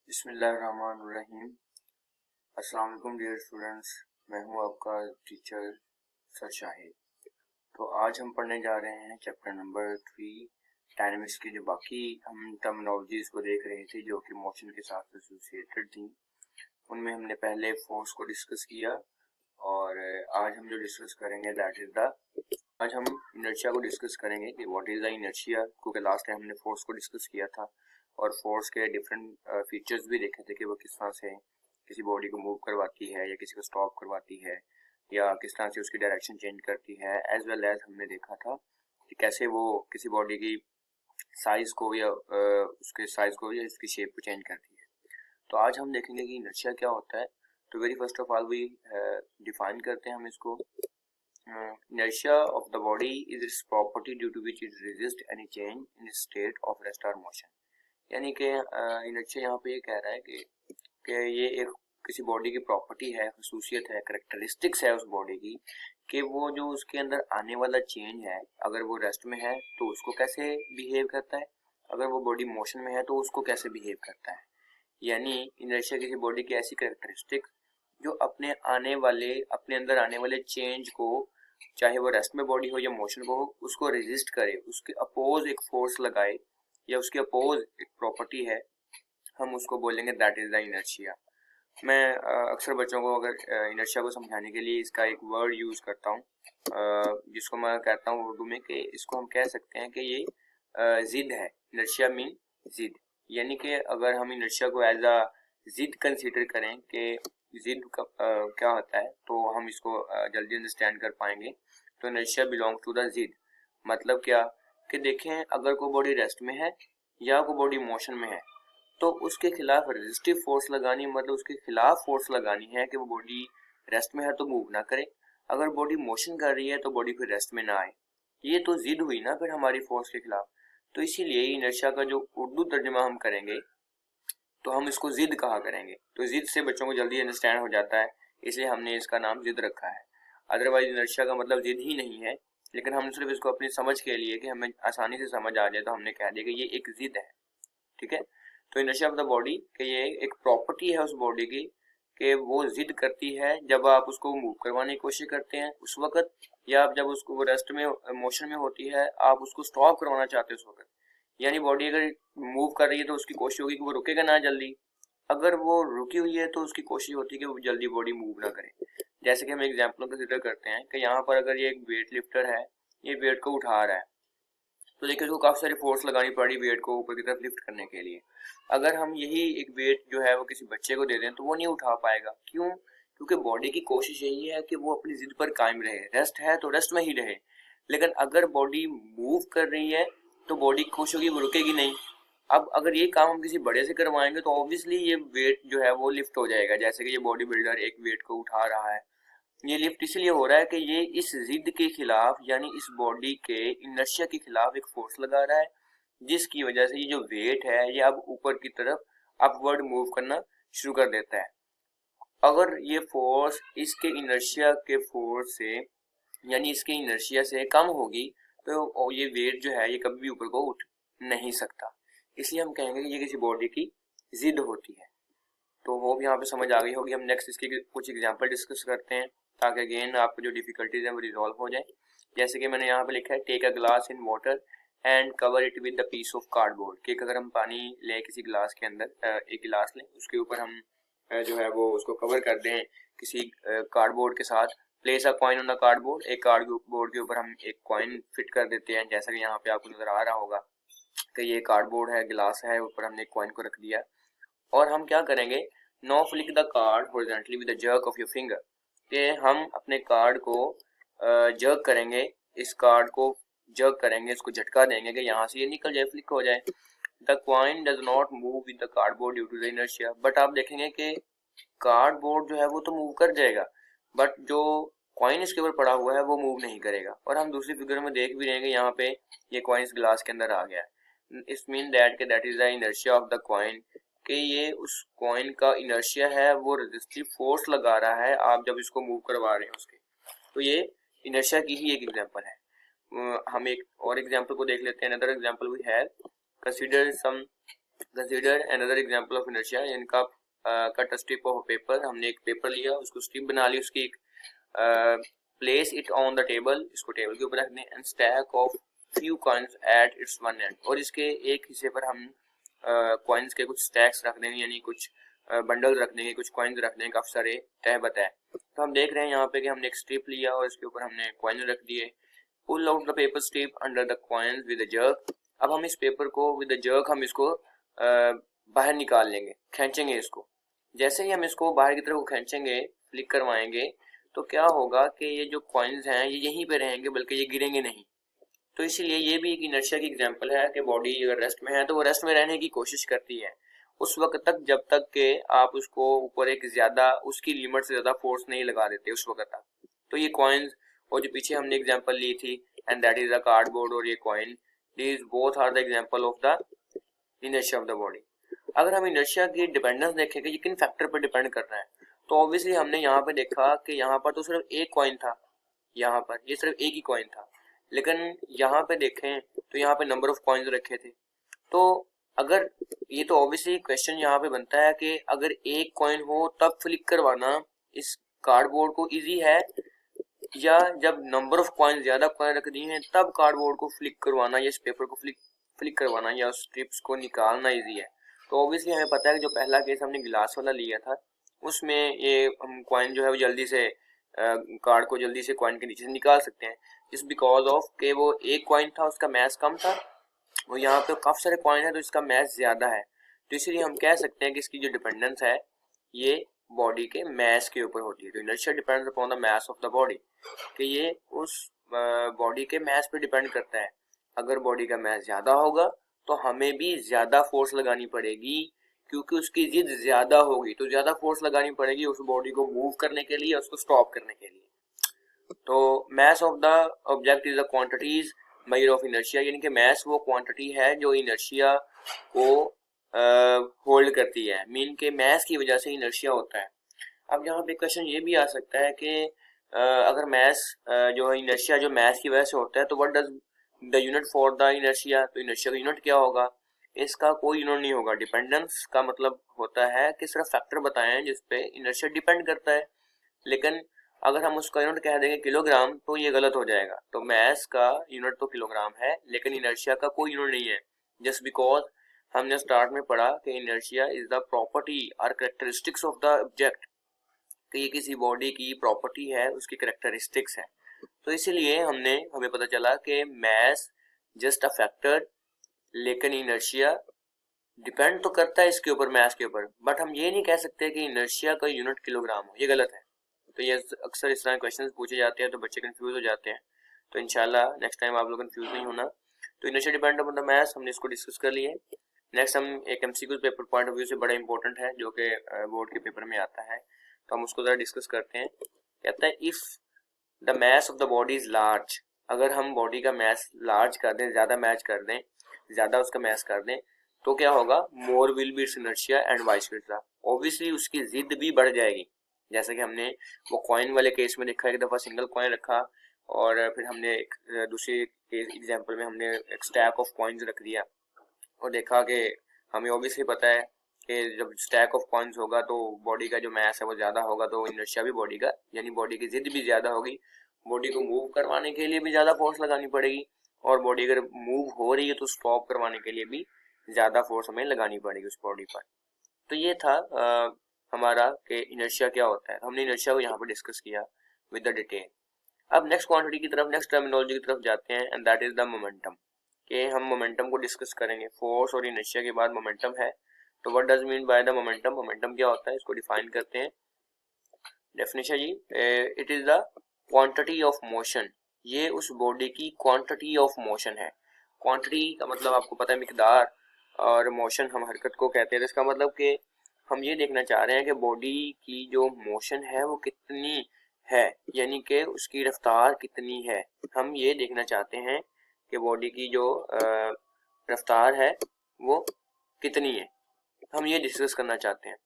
बिस्मिल्लाहिर्रहमानिर्रहीम। अस्सलाम वालेकुम डियर स्टूडेंट्स, मैं हूं आपका टीचर सर शाहिद। तो आज हम पढ़ने जा रहे हैं चैप्टर नंबर 3 डायनेमिक्स की। जो बाकी हम टर्मिनोलॉजीज को देख रहे थे जो कि मोशन के साथ एसोसिएटेड थी, उनमें हमने पहले फोर्स को डिस्कस किया और आज हम जो डिस्कस करेंगे दैट इज द आज हम इनर्शिया को डिस्कस करेंगे कि व्हाट इज द इनर्शिया, क्योंकि लास्ट टाइम हमने फोर्स को डिस्कस किया था और फोर्स के डिफरेंट फीचर्स भी देखे थे कि वो किस तरह से किसी बॉडी को मूव करवाती है या किसी को स्टॉप करवाती है या किस तरह से उसकी डायरेक्शन चेंज करती है। एज वेल एज हमने देखा था कि कैसे वो किसी बॉडी की साइज को या उसके साइज को या उसकी शेप को चेंज करती है। तो आज हम देखेंगे कि इनर्शिया क्या होता है। तो very first of all we define करते हैं हम इसको। Inertia of the body is its property due to which it resists any change in its state of rest or motion। यानी कि इनर्शिया यहाँ पे ये कह रहा है कि ये एक किसी बॉडी की प्रॉपर्टी है, खसूसियत है, करेक्टरिस्टिक्स है उस बॉडी की कि वो जो उसके अंदर आने वाला चेंज है, अगर वो रेस्ट में है तो उसको कैसे बिहेव करता है, अगर वो बॉडी मोशन में है तो उसको कैसे बिहेव करता है। यानी इनर्शिया किसी बॉडी की ऐसी करेक्टरिस्टिक्स जो अपने अंदर आने वाले चेंज को, चाहे वो रेस्ट में बॉडी हो या मोशन को हो, उसको रेजिस्ट करे, उसके अपोज एक फोर्स लगाए या उसके अपोज एक प्रॉपर्टी है, हम उसको बोलेंगे दैट इज द इनर्शिया। मैं अक्सर बच्चों को अगर इनर्शिया को समझाने के लिए इसका एक वर्ड यूज करता हूँ जिसको मैं कहता हूँ उर्दू में कि इसको हम कह सकते हैं कि ये जिद है। इनर्शिया मीन जिद, यानी कि अगर हम इनर्शिया को एज अ जिद कंसीडर करें कि जिद क्या होता है तो हम इसको जल्दी अंडरस्टैंड कर पाएंगे। तो इनर्शिया बिलोंग टू द जिद। मतलब क्या कि देखें, अगर कोई बॉडी रेस्ट में है या कोई बॉडी मोशन में है तो उसके खिलाफ रेजिस्टिव फोर्स लगानी, मतलब उसके खिलाफ फोर्स लगानी है कि वो बॉडी रेस्ट में है तो मूव ना करे, अगर बॉडी मोशन कर रही है तो बॉडी फिर रेस्ट में ना आए। ये तो जिद हुई ना फिर हमारी फोर्स के खिलाफ। तो इसीलिए इनर्शिया का जो उर्दू तर्जुमा हम करेंगे तो हम इसको जिद कहा करेंगे। तो जिद से बच्चों को जल्दी अंडरस्टैंड हो जाता है, इसलिए हमने इसका नाम जिद रखा है। अदरवाइज इनर्शिया का मतलब जिद ही नहीं है, लेकिन हम सिर्फ इसको अपनी समझ के लिए कि हमें आसानी से समझ आ जाए तो हमने कह दिया कि ये एक जिद है। ठीक है। तो इनर्शिया ऑफ द बॉडी कि ये एक प्रॉपर्टी है उस बॉडी की कि वो जिद करती है जब आप उसको मूव करवाने की कोशिश करते हैं उस वक्त, या आप जब उसको रेस्ट में मोशन में होती है आप उसको स्टॉप करवाना चाहते हैं उस वक्त। यानी बॉडी अगर मूव कर रही है तो उसकी कोशिश होगी कि वो रुकेगा ना जल्दी, अगर वो रुकी हुई है तो उसकी कोशिश होती है कि वो जल्दी बॉडी मूव ना करे। जैसे कि हम एग्जाम्पल कंसिडर करते हैं कि यहाँ पर अगर ये एक वेट लिफ्टर है, ये वेट को उठा रहा है, तो देखिए उसको काफी सारी फोर्स लगानी पड़ी वेट को ऊपर की तरफ लिफ्ट करने के लिए। अगर हम यही एक वेट जो है वो किसी बच्चे को दे दें तो वो नहीं उठा पाएगा। क्यों? क्योंकि बॉडी की कोशिश यही है कि वो अपनी जिद पर कायम रहे, रेस्ट है तो रेस्ट में ही रहे। लेकिन अगर बॉडी मूव कर रही है तो बॉडी खुश होगी, वो रुकेगी नहीं। अब अगर ये काम हम किसी बड़े से करवाएंगे तो ऑब्वियसली ये वेट जो है वो लिफ्ट हो जाएगा। जैसे कि ये बॉडी बिल्डर एक वेट को उठा रहा है, ये लिफ्ट इसलिए हो रहा है कि ये इस जिद के खिलाफ यानी इस बॉडी के इनर्शिया के खिलाफ एक फोर्स लगा रहा है, जिसकी वजह से ये जो वेट है ये अब ऊपर की तरफ अपवर्ड मूव करना शुरू कर देता है। अगर ये फोर्स इसके इनर्शिया के फोर्स से यानी इसके इनर्शिया से कम होगी तो ये वेट जो है ये कभी भी ऊपर को उठ नहीं सकता। इसलिए हम कहेंगे कि ये किसी बॉडी की जिद होती है। तो होप यहाँ पे समझ आ गई होगी। हम नेक्स्ट इसके कुछ एग्जांपल डिस्कस करते हैं ताकि अगेन आपको जो डिफिकल्टीज है वो रिजॉल्व हो जाए। जैसे कि मैंने यहाँ पे लिखा है take a glass in water and cover it with the piece of cardboard. कि अगर हम पानी लें किसी ग्लास के अंदर, एक गिलास लें, उसके ऊपर हम जो है वो उसको कवर कर दें किसी कार्डबोर्ड के साथ। Place a coin on the cardboard, एक कार्डबोर्ड के ऊपर हम एक कॉइन फिट कर देते हैं। जैसा कि यहाँ पे आपको नजर आ रहा होगा कि ये कार्डबोर्ड है, गिलास है, ऊपर हमने एक कॉइन को रख दिया। और हम क्या करेंगे, no flick the card horizontally with the jerk of your finger, कि हम अपने कार्ड को जर्क करेंगे, इस कार्ड को जर्क करेंगे, इसको झटका देंगे कि यहाँ से ये निकल जाए, फ्लिक हो जाए। The coin does not move with the cardboard due to the inertia. But आप देखेंगे कि कार्डबोर्ड जो है वो तो मूव कर जाएगा, बट जो कॉइन इसके ऊपर पड़ा हुआ है वो मूव नहीं करेगा। और हम दूसरी फिगर में देख भी रहेंगे यहाँ पे ये कॉइन इस ग्लास के अंदर आ गया है। इस mean that that is the inertia of the coin, कि ये उस कॉइन का इनर्शिया है, वो रेजिस्टिव फोर्स लगा रहा है आप जब इसको मूव करवा रहे हैं उसके। तो ये इनर्शिया की ही एक एग्जांपल है। हम एक और एग्जांपल को देख लेते हैं। Another example we have, consider some consider another example of inertia. इनका cut a strip of paper, हमने एक पेपर लिया, उसको स्ट्रिप बना ली, उसकी एक place it on the table, इसको टेबल के ऊपर रखने, and stack of few coins at its one and, और इसके एक हिस्से पर हम कॉइन्स के कुछ स्टैक्स रख देंगे, यानी कुछ बंडल रख देंगे, कुछ कॉइन्स रख देंगे, काफी सारे तह बताए। तो हम देख रहे हैं यहाँ पे कि हमने एक स्ट्रिप लिया और इसके ऊपर हमने कॉइन रख दिए। Pull out the paper strip under the coins with a jerk. अब हम इस पेपर को विद अ जर्क हम इसको बाहर निकाल लेंगे, खींचेंगे इसको। जैसे ही हम इसको बाहर की तरफ खींचेंगे, फ्लिक करवाएंगे, तो क्या होगा कि ये जो कॉइन्स हैं ये यहीं पे रहेंगे, बल्कि ये गिरेंगे नहीं। तो इसीलिए ये भी एक इनर्शिया की एग्जांपल है कि बॉडी अगर रेस्ट में है तो वो रेस्ट में रहने की कोशिश करती है उस वक्त तक, जब तक के आप उसको ऊपर एक ज्यादा उसकी लिमिट से ज्यादा फोर्स नहीं लगा देते उस वक्त तक। तो ये कॉइन्स और जो पीछे हमने एग्जांपल ली थी, and that is the cardboard और ये coin, these both are the example of the inertia of the body. अगर हम इनर्शिया की डिपेंडेंस देखें कि ये किन फैक्टर पर डिपेंड कर रहा है, तो ऑब्वियसली हमने यहाँ पे देखा कि यहाँ पर तो सिर्फ एक कॉइन था, यहाँ पर ये सिर्फ एक ही कॉइन था, लेकिन यहाँ पे देखें तो यहाँ पे नंबर ऑफ कॉइन्स रखे थे। तो अगर ये तो ऑब्वियसली क्वेश्चन यहाँ पे बनता है कि अगर एक कॉइन हो तब फ्लिक करवाना इस कार्डबोर्ड को इजी है, या जब नंबर ऑफ कॉइन ज्यादा कॉइन रख दिए हैं तब कार्डबोर्ड को फ्लिक करवाना या इस पेपर को फ्लिक करवाना या उस स्ट्रिप्स को निकालना इजी है। तो ऑब्वियसली हमें पता है कि जो पहला केस हमने गिलास वाला लिया था उसमें ये हम कॉइन जो है वो जल्दी से कार्ड को जल्दी से कॉइन के नीचे से निकाल सकते हैं, जिस बिकॉज ऑफ के वो एक कॉइन था, उसका मैस कम था, और यहाँ पे काफी सारे कॉइन है तो इसका मैस ज्यादा है। तो इसलिए हम कह सकते हैं कि इसकी जो डिपेंडेंस है ये बॉडी के मैस के ऊपर होती है। तो inertia depends upon the mass of the body, कि ये उस बॉडी के मैस पे डिपेंड करता है। अगर बॉडी का मैस ज्यादा होगा तो हमें भी ज्यादा फोर्स लगानी पड़ेगी, क्योंकि उसकी जिद ज्यादा होगी, तो ज्यादा फोर्स लगानी पड़ेगी उस बॉडी को मूव करने के लिए, उसको स्टॉप करने के लिए। तो mass of the object is the quantities measure of inertia, यानी कि मैस वो क्वांटिटी है जो इनर्शिया को होल्ड करती है, मीन के मैस की वजह से इनर्शिया होता है। अब यहाँ पे क्वेश्चन ये भी आ सकता है कि अगर मैस जो है इनर्शिया जो मैस की वजह से होता है, तो what does the unit for the inertia, तो इनर्शिया का यूनिट क्या होगा? इसका कोई यूनिट नहीं होगा। डिपेंडेंस का मतलब होता है कि सिर्फ फैक्टर बताएं जिसपे इनर्शिया डिपेंड करता है, लेकिन अगर हम उसका यूनिट कह देंगे किलोग्राम तो ये गलत हो जाएगा। तो मैस का यूनिट तो किलोग्राम है, लेकिन इनर्शिया का कोई यूनिट नहीं है, जस्ट बिकॉज हमने स्टार्ट में पढ़ा कि इनर्शिया इज द प्रॉपर्टी और कैरेक्टरिस्टिक्स ऑफ द ऑब्जेक्ट, कि ये किसी बॉडी की प्रॉपर्टी है, उसकी कैरेक्टरिस्टिक्स है। तो इसीलिए हमें पता चला कि मैस जस्ट अ फैक्टर, लेकिन इनर्शिया डिपेंड तो करता है इसके ऊपर, मैस के ऊपर, बट हम ये नहीं कह सकते कि इनर्शिया का यूनिट किलोग्राम हो, ये गलत है। तो ये अक्सर इस तरह क्वेश्चंस पूछे जाते हैं तो बच्चे कंफ्यूज हो जाते हैं। तो इंशाल्लाह नेक्स्ट टाइम आप लोग कंफ्यूज नहीं होना। तो inertia depend upon the mass, हमने इसको डिस्कस कर लिए। नेक्स्ट हम एक MCQ paper point of view से बड़ा इंपॉर्टेंट है, जो कि बोर्ड के पेपर में आता है, तो हम उसको जरा डिस्कस करते हैं। कहता है if the mass of the body is large, अगर हम बॉडी का मैस लार्ज कर दें, ज्यादा मैच कर दें, ज्यादा उसका मैस कर दें, तो क्या होगा? More will be it's inertia and vice versa. Obviously उसकी जिद भी बढ़ जाएगी, जैसे कि हमने वो कॉइन वाले केस में देखा, एक दफा सिंगल कॉइन रखा और फिर हमने एक दूसरे एग्जांपल में हमने एक स्टैक ऑफ कॉइन्स रख दिया और देखा कि हमें ऑब्वियसली पता है कि जब स्टैक ऑफ कॉइन्स होगा तो बॉडी का जो मैस है वो ज्यादा होगा, तो इनर्शिया भी बॉडी का, यानी बॉडी की जिद भी ज्यादा होगी, बॉडी को मूव करवाने के लिए भी ज्यादा फोर्स लगानी पड़ेगी, और बॉडी अगर मूव हो रही है तो स्टॉप करवाने के लिए भी ज्यादा फोर्स हमें लगानी पड़ेगी उस बॉडी पर। तो ये था हमारा कि इनर्शिया क्या होता है। हमने इनर्शिया को यहाँ पर डिस्कस किया विद द डिटेल। अब नेक्स्ट क्वांटिटी की तरफ, नेक्स्ट टर्मिनोलॉजी की तरफ जाते हैं, and that is the momentum, कि हम मोमेंटम को डिस्कस करेंगे। फोर्स और इनर्शिया के बाद मोमेंटम है, तो what does mean by the momentum? Momentum क्या होता है, इसको डिफाइन करते हैं। डेफिनेशन जी, it is the quantity of motion, ये उस बॉडी की क्वांटिटी ऑफ मोशन है। क्वांटिटी का मतलब आपको पता है मिकदार, और मोशन हम हरकत को कहते हैं। इसका मतलब कि हम ये देखना चाह रहे हैं कि बॉडी की जो मोशन है वो कितनी है, यानी कि उसकी रफ्तार कितनी है। हम ये देखना चाहते हैं कि बॉडी की जो रफ्तार है वो कितनी है, हम ये डिस्कस करना चाहते हैं।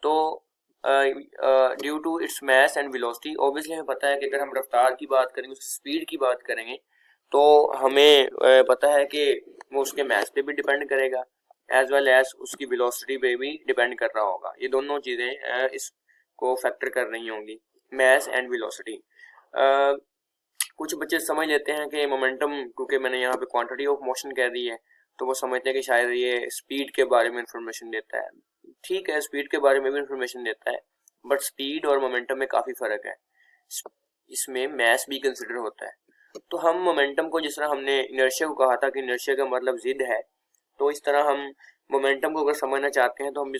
तो due to its mass and velocity, obviously हमें पता है कि अगर हम रफ्तार की बात करेंगे, उसकी स्पीड की बात करेंगे, तो हमें पता है कि वो उसके मैस पे भी डिपेंड करेगा। एज वेल एज उसकी वेलोसिटी पे भी डिपेंड कर रहा होगा। ये दोनों चीज़ें इसको फैक्टर कर रही होंगी, मैस एंड वेलोसिटी। कुछ बच्चे समझ लेते हैं कि मोमेंटम, क्योंकि मैंने यहाँ पे क्वांटिटी ऑफ मोशन कह दी है, तो वो समझते हैं कि शायद ये स्पीड के बारे में इंफॉर्मेशन देता है। ठीक है, स्पीड के बारे में भी इंफॉर्मेशन देता है, बट स्पीड और मोमेंटम में काफ़ी फ़र्क है। इसमें मैस भी कंसिडर होता है। तो हम मोमेंटम को, जिस तरह हमने इनर्शिया को कहा था कि इनर्शिया का मतलब जिद है, तो इस तरह हम मोमेंटम को अगर समझना चाहते हैं तो हम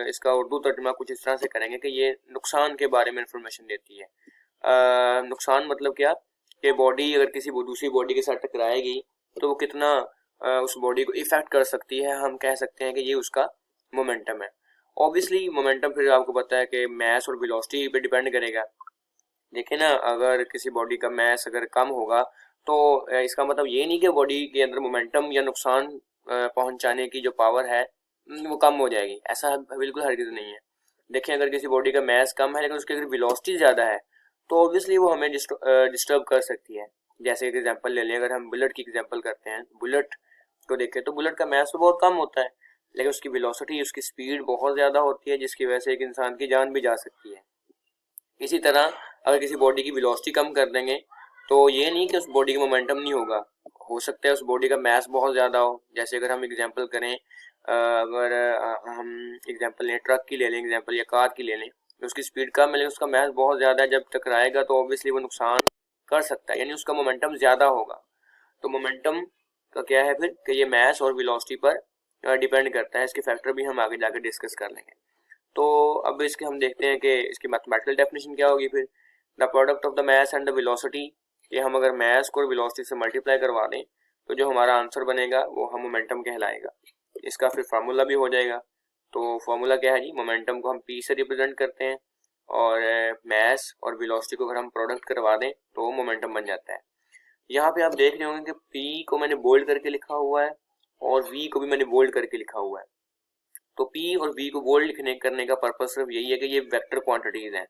इसका उर्दू तर्जुमा कुछ इस तरह से करेंगे कि ये नुकसान के बारे में इंफॉर्मेशन देती है। नुकसान मतलब क्या, कि बॉडी अगर किसी दूसरी बॉडी के साथ टकराएगी तो वो कितना उस बॉडी को इफेक्ट कर सकती है, हम कह सकते हैं कि ये उसका मोमेंटम है। ऑब्वियसली मोमेंटम फिर आपको पता है कि मैस और वेलोसिटी पे डिपेंड करेगा। देखिए ना, अगर किसी बॉडी का मैस अगर कम होगा तो इसका मतलब ये नहीं कि बॉडी के अंदर मोमेंटम या नुकसान पहुंचाने की जो पावर है वो कम हो जाएगी, ऐसा बिल्कुल हरगिज़ नहीं है। देखिए, अगर किसी बॉडी का मैस कम है लेकिन उसकी अगर वेलोसिटी ज़्यादा है तो ऑब्वियसली वो हमें डिस्टर्ब कर सकती है। जैसे एक एग्जांपल ले लें, अगर हम बुलेट की एग्जांपल करते हैं, बुलेट को देखें तो बुलेट का मैस तो बहुत कम होता है लेकिन उसकी वेलोसिटी, उसकी स्पीड बहुत ज़्यादा होती है, जिसकी वजह से एक इंसान की जान भी जा सकती है। इसी तरह अगर किसी बॉडी की वेलोसिटी कम कर देंगे तो ये नहीं कि उस बॉडी का मोमेंटम नहीं होगा, हो सकता है उस बॉडी का मैस बहुत ज़्यादा हो। जैसे अगर हम एग्जांपल करें, अगर हम एग्जांपल लें, ट्रक की ले लें एग्जांपल, या कार की ले लें, तो उसकी स्पीड कम है लेकिन उसका मैस बहुत ज़्यादा है, जब टकराएगा तो ऑब्वियसली वो नुकसान कर सकता है, यानी उसका मोमेंटम ज़्यादा होगा। तो मोमेंटम का क्या है फिर कि ये मैस और वेलोसिटी पर डिपेंड करता है। इसके फैक्टर भी हम आगे जाकर डिस्कस कर लेंगे। तो अब इसके हम देखते हैं कि इसकी मैथमेटिकल डेफिनेशन क्या होगी। फिर the product of the mass and the velocity, ये हम अगर मैस को वेलोसिटी से मल्टीप्लाई करवा दें तो जो हमारा आंसर बनेगा वो हम मोमेंटम कहलाएगा। इसका फिर फार्मूला भी हो जाएगा। तो फार्मूला क्या है जी, मोमेंटम को हम पी से रिप्रेजेंट करते हैं और मैस और वेलोसिटी को अगर हम प्रोडक्ट करवा दें तो मोमेंटम बन जाता है। यहाँ पे आप देख रहे होंगे कि पी को मैंने बोल्ड करके लिखा हुआ है और वी को भी मैंने बोल्ड करके लिखा हुआ है। तो P और V को बोल्ड करने का पर्पस सिर्फ यही है कि ये वेक्टर क्वांटिटीज हैं,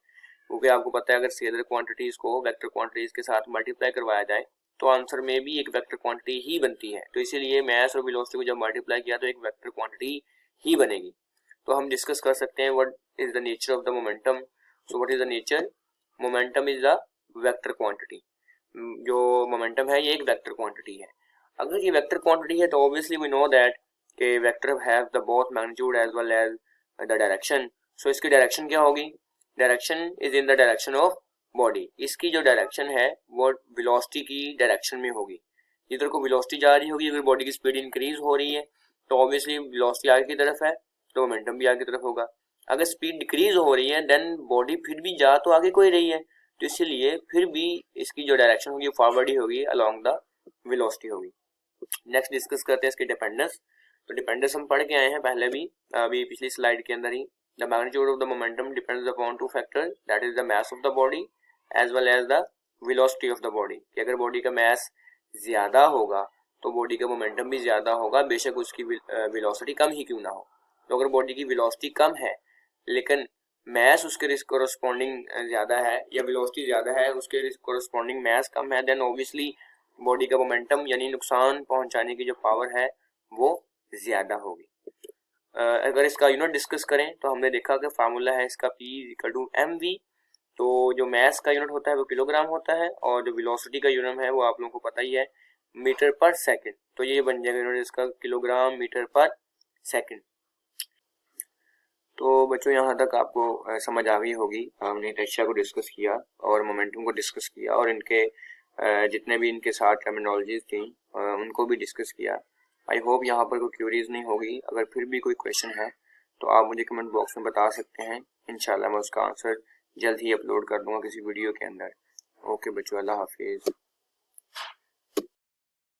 क्योंकि आपको पता है अगर स्केलर क्वांटिटीज को वेक्टर क्वांटिटीज के साथ मल्टीप्लाई करवाया जाए तो आंसर में भी एक वेक्टर क्वांटिटी ही बनती है। तो इसीलिए मैस और वेलोसिटी को जब मल्टीप्लाई किया तो एक वेक्टर क्वांटिटी ही बनेगी। तो हम डिस्कस कर सकते हैं what is the nature of the momentum. So what is the nature, momentum is the vector quantity. जो मोमेंटम है ये एक वेक्टर क्वांटिटी है। अगर ये वेक्टर क्वांटिटी है तो ऑब्वियसली वी नो दैट कि vector have the both magnitude as well as the direction. So इसकी डायरेक्शन क्या होगी, direction is in the direction of body. इसकी जो डायरेक्शन है वो वेलोसिटी की डायरेक्शन में होगी। इधर को वेलोसिटी जा रही होगी, अगर बॉडी की स्पीड इंक्रीज हो रही है तो ऑब्वियसली वेलोसिटी आगे की तरफ है तो मोमेंटम भी आगे की तरफ होगा। अगर स्पीड डिक्रीज हो रही है देन बॉडी फिर भी जा तो आगे कोई रही है, तो इसीलिए फिर भी इसकी जो डायरेक्शन होगी फॉरवर्ड ही होगी, अलोंग द वेलोसिटी होगी। नेक्स्ट डिस्कस करते हैं इसकी डिपेंडेंस। तो डिपेंडेंस हम पढ़ के आए हैं पहले भी, अभी पिछली स्लाइड के अंदर ही। The magnitude of the momentum depends upon two factor, that is the mass of the body as well as the velocity of the body. कि अगर बॉडी का मास ज्यादा होगा तो बॉडी का मोमेंटम भी ज्यादा होगा, बेशक उसकी वेलोसिटी कम ही क्यों ना हो। तो अगर बॉडी की वेलोसिटी कम है लेकिन मास उसके कोरस्पॉन्डिंग ज्यादा है, या वेलोसिटी ज्यादा है उसके कोरस्पॉन्डिंग मास कम है, देन ऑब्वियसली बॉडी का मोमेंटम यानी नुकसान पहुंचाने की जो पावर है वो ज्यादा होगी। अगर इसका यूनिट डिस्कस करें तो हमने देखा कि फार्मूला है इसका P=mv। तो जो मास का यूनिट होता है वो किलोग्राम होता है और जो वेलोसिटी का यूनिट है वो आप लोगों को पता ही है, मीटर पर सेकंड। तो ये बन जाएगा यूनिट इसका किलोग्राम मीटर पर सेकंड। तो बच्चों यहाँ तक आपको समझ आ गई होगी। हमने इनर्शिया को डिस्कस किया और मोमेंटम को डिस्कस किया और इनके जितने भी इनके साथ टर्मिनोलॉजीज थी उनको भी डिस्कस किया। आई होप यहाँ पर कोई क्यूरीज नहीं होगी। अगर फिर भी कोई क्वेश्चन है तो आप मुझे कमेंट बॉक्स में बता सकते हैं, इंशाल्लाह मैं उसका आंसर जल्द ही अपलोड कर दूंगा किसी वीडियो के अंदर। ओके बच्चों, अल्लाह हाफिज़।